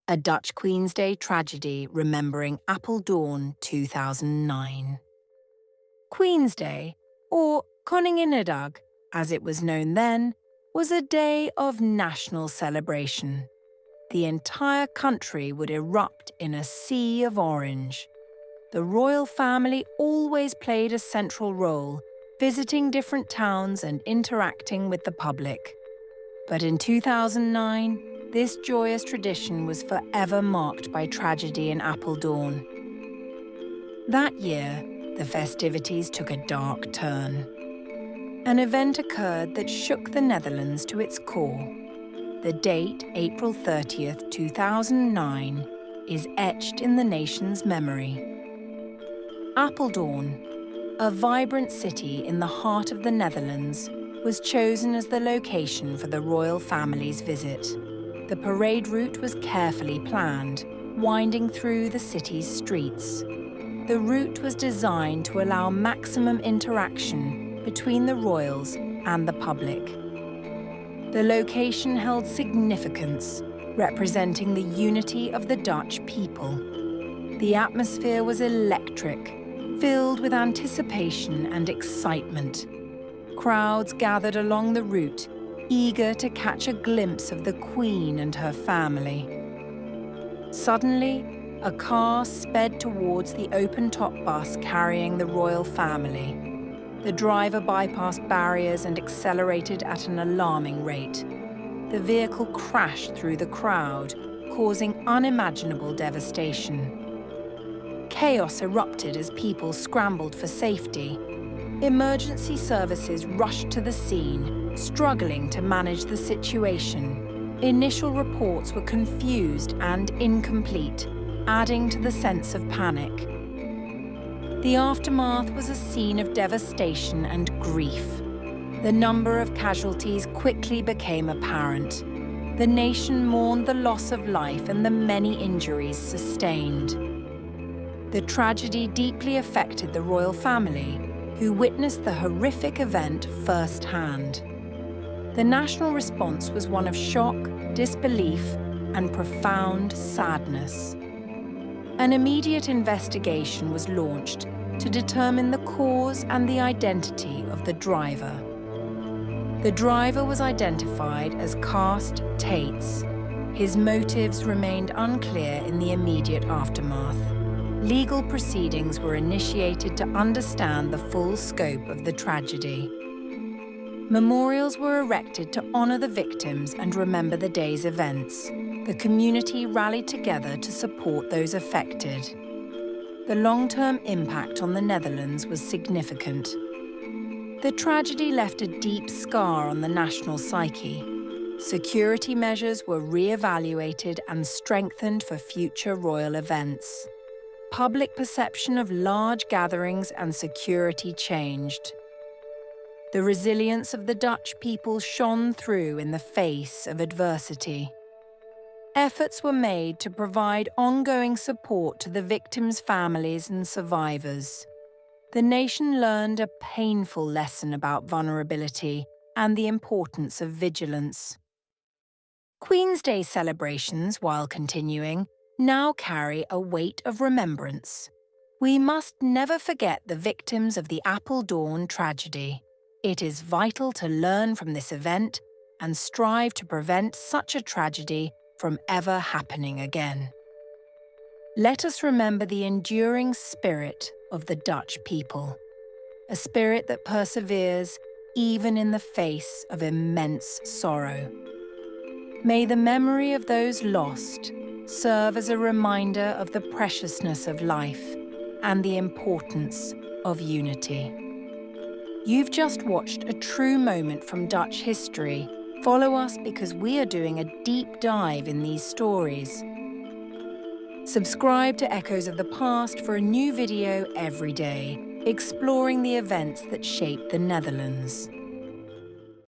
a Dutch Queen's Day tragedy remembering Apeldoorn 2009. Queen's Day, or Koninginnedag, as it was known then, was a day of national celebration. The entire country would erupt in a sea of orange. The royal family always played a central role, visiting different towns and interacting with the public. But in 2009, this joyous tradition was forever marked by tragedy in Apeldoorn. That year, the festivities took a dark turn. An event occurred that shook the Netherlands to its core. The date, April 30th, 2009, is etched in the nation's memory. Apeldoorn, a vibrant city in the heart of the Netherlands, was chosen as the location for the royal family's visit. The parade route was carefully planned, winding through the city's streets. The route was designed to allow maximum interaction between the royals and the public. The location held significance, representing the unity of the Dutch people. The atmosphere was electric, filled with anticipation and excitement. Crowds gathered along the route, eager to catch a glimpse of the Queen and her family. Suddenly, a car sped towards the open-top bus carrying the royal family. The driver bypassed barriers and accelerated at an alarming rate. The vehicle crashed through the crowd, causing unimaginable devastation. Chaos erupted as people scrambled for safety. Emergency services rushed to the scene, struggling to manage the situation. Initial reports were confused and incomplete, adding to the sense of panic. The aftermath was a scene of devastation and grief. The number of casualties quickly became apparent. The nation mourned the loss of life and the many injuries sustained. The tragedy deeply affected the royal family, who witnessed the horrific event firsthand. The national response was one of shock, disbelief, and profound sadness. An immediate investigation was launched to determine the cause and the identity of the driver. The driver was identified as Karst Tates. His motives remained unclear in the immediate aftermath. Legal proceedings were initiated to understand the full scope of the tragedy. Memorials were erected to honor the victims and remember the day's events. The community rallied together to support those affected. The long-term impact on the Netherlands was significant. The tragedy left a deep scar on the national psyche. Security measures were re-evaluated and strengthened for future royal events. Public perception of large gatherings and security changed. The resilience of the Dutch people shone through in the face of adversity. Efforts were made to provide ongoing support to the victims' families and survivors. The nation learned a painful lesson about vulnerability and the importance of vigilance. Queen's Day celebrations, while continuing, now carry a weight of remembrance. We must never forget the victims of the Apeldoorn tragedy. It is vital to learn from this event and strive to prevent such a tragedy from ever happening again. Let us remember the enduring spirit of the Dutch people, a spirit that perseveres even in the face of immense sorrow. May the memory of those lost serve as a reminder of the preciousness of life and the importance of unity. You've just watched a true moment from Dutch history. Follow us because we are doing a deep dive in these stories. Subscribe to Echoes of the Past for a new video every day, exploring the events that shaped the Netherlands.